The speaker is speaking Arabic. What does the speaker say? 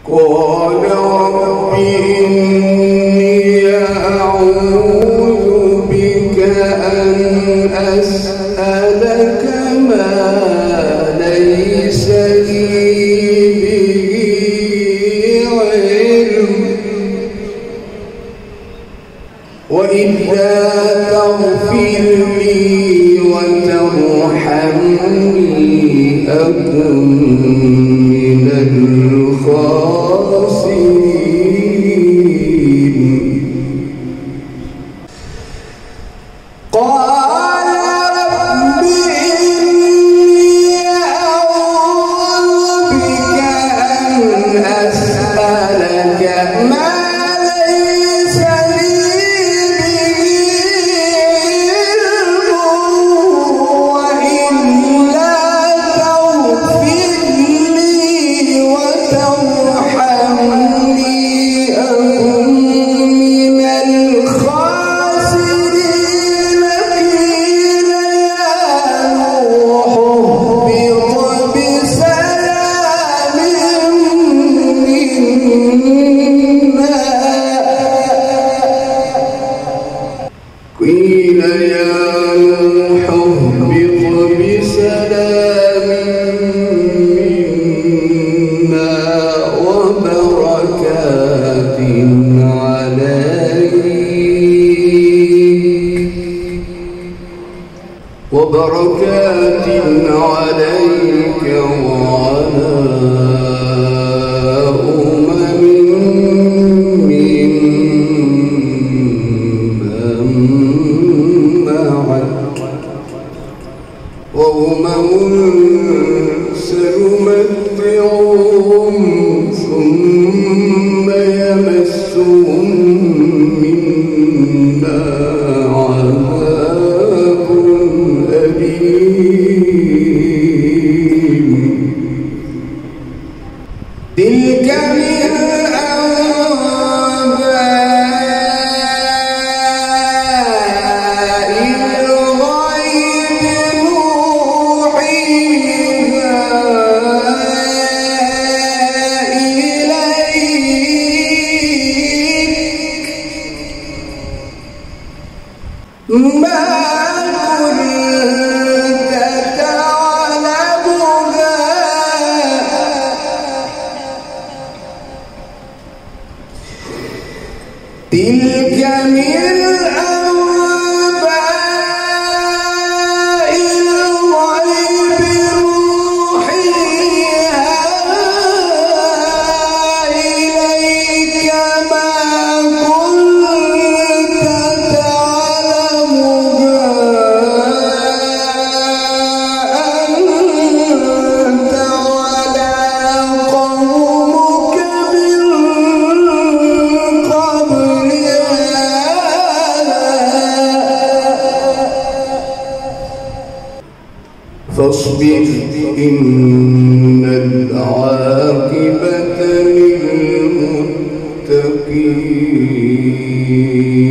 قال رب إني أعوذ بك أن أسألك ما ليس لي به علم وإلا تغفر لي وترحمني أكن من الخاسرين. قال رب إني أعوذ بك أن أسألك ما ليس لي به علم وإلا تغفر لي وترحمني أكن من الخاسرين. قيل يا نوح اهبط بسلام منا قيل يا نوح اهبط بسلام منا وبركات عليك وعلى أمم ممن معك وأمم سنمتعهم ثم يمسهم منا عذاب أليم. تلك من أنباء الغيب نوحيها إليك ما كنت تعلمها تلك من أنباء الغيب نوحيها إليك ما كنت تعلمها أنت ولا قومك من قبل فاصبر إن العاقبة للمتقين.